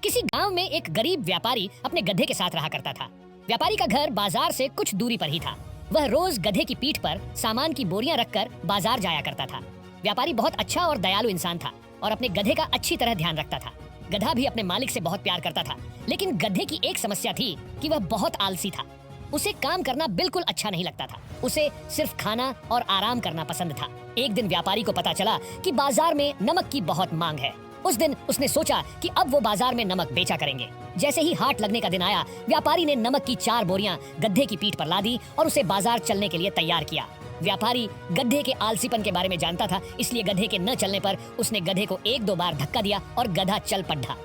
किसी गांव में एक गरीब व्यापारी अपने गधे के साथ रहा करता था। व्यापारी का घर बाजार से कुछ दूरी पर ही था। वह रोज गधे की पीठ पर सामान की बोरियां रखकर बाजार जाया करता था। व्यापारी बहुत अच्छा और दयालु इंसान था और अपने गधे का अच्छी तरह ध्यान रखता था। गधा भी अपने मालिक से बहुत प्यार करता था, लेकिन गधे की एक समस्या थी कि वह बहुत आलसी था। उसे काम करना बिल्कुल अच्छा नहीं लगता था। उसे सिर्फ खाना और आराम करना पसंद था। एक दिन व्यापारी को पता चला कि बाजार में नमक की बहुत मांग है। उस दिन उसने सोचा कि अब वो बाजार में नमक बेचा करेंगे। जैसे ही हाट लगने का दिन आया, व्यापारी ने नमक की 4 बोरियां गधे की पीठ पर लादी और उसे बाजार चलने के लिए तैयार किया। व्यापारी गधे के आलसीपन के बारे में जानता था, इसलिए गधे के न चलने पर उसने गधे को 1-2 बार धक्का दिया और गधा चल पड़ा।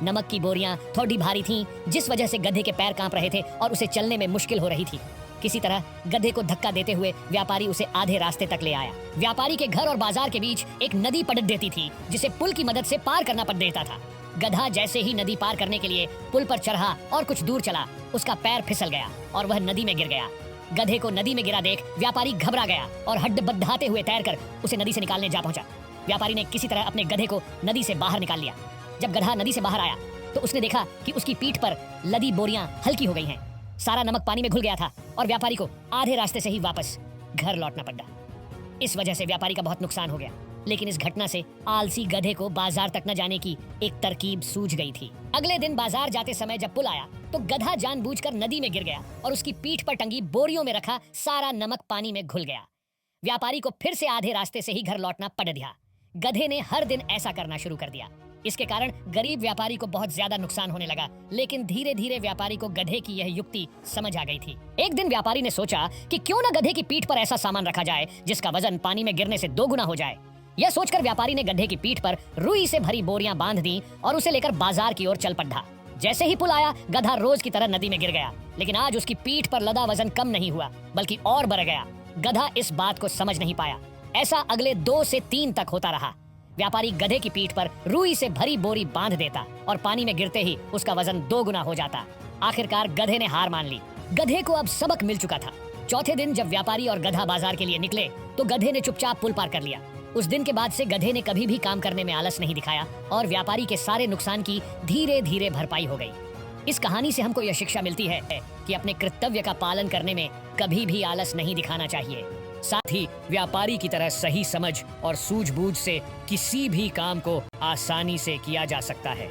नमक की बोरियां थोड़ी भारी थीं, जिस वजह से गधे के पैर कांप रहे थे और उसे चलने में मुश्किल हो रही थी। किसी तरह गधे को धक्का देते हुए व्यापारी उसे आधे रास्ते तक ले आया। व्यापारी के घर और बाजार के बीच एक नदी पड़त देती थी, जिसे पुल की मदद से पार करना पड़ देता था। गधा जैसे ही नदी पार करने के लिए पुल पर चढ़ा और कुछ दूर चला, उसका पैर फिसल गया और वह नदी में गिर गया। गधे को नदी में गिरा देख व्यापारी घबरा गया और हड्डबड्डाते हुए तैरकर उसे नदी से निकालने जा पहुंचा। व्यापारी ने किसी तरह अपने गधे को नदी से बाहर निकाल लिया। जब गधा नदी से बाहर आया तो उसने देखा कि उसकी पीठ पर लदी बोरियां हल्की हो गई हैं। सारा नमक पानी में घुल गया था और व्यापारी को आधे रास्ते से ही वापस घर लौटना पड़ा। इस वजह से व्यापारी का बहुत नुकसान हो गया, लेकिन इस घटना से आलसी गधे को बाजार तक न जाने की एक तरकीब सूझ गई थी। अगले दिन बाजार जाते समय जब पुल आया तो गधा जानबूझकर नदी में गिर गया और उसकी पीठ पर टंगी बोरियों में रखा सारा नमक पानी में घुल गया। व्यापारी को फिर से आधे रास्ते से ही घर लौटना पड़ गया। गधे ने हर दिन ऐसा करना शुरू कर दिया। इसके कारण गरीब व्यापारी को बहुत ज्यादा नुकसान होने लगा, लेकिन धीरे धीरे व्यापारी को गधे की यह युक्ति समझ आ गई थी। एक दिन व्यापारी ने सोचा कि क्यों न गधे की पीठ पर ऐसा सामान रखा जाए जिसका वजन पानी में गिरने से 2 गुना हो जाए। यह सोचकर व्यापारी ने गधे की पीठ पर रुई से भरी बोरियां बांध दी और उसे लेकर बाजार की ओर चल पड़ा। जैसे ही पुल आया, गधा रोज की तरह नदी में गिर गया, लेकिन आज उसकी पीठ पर लदा वजन कम नहीं हुआ बल्कि और बढ़ गया। गधा इस बात को समझ नहीं पाया। ऐसा अगले 2 से 3 तक होता रहा। व्यापारी गधे की पीठ पर रुई से भरी बोरी बांध देता और पानी में गिरते ही उसका वजन 2 गुना हो जाता। आखिरकार गधे ने हार मान ली। गधे को अब सबक मिल चुका था। चौथे दिन जब व्यापारी और गधा बाजार के लिए निकले तो गधे ने चुपचाप पुल पार कर लिया। उस दिन के बाद से गधे ने कभी भी काम करने में आलस नहीं दिखाया और व्यापारी के सारे नुकसान की धीरे धीरे भरपाई हो गई। इस कहानी से हमको यह शिक्षा मिलती है कि अपने कर्तव्य का पालन करने में कभी भी आलस नहीं दिखाना चाहिए। साथ ही व्यापारी की तरह सही समझ और सूझबूझ से किसी भी काम को आसानी से किया जा सकता है।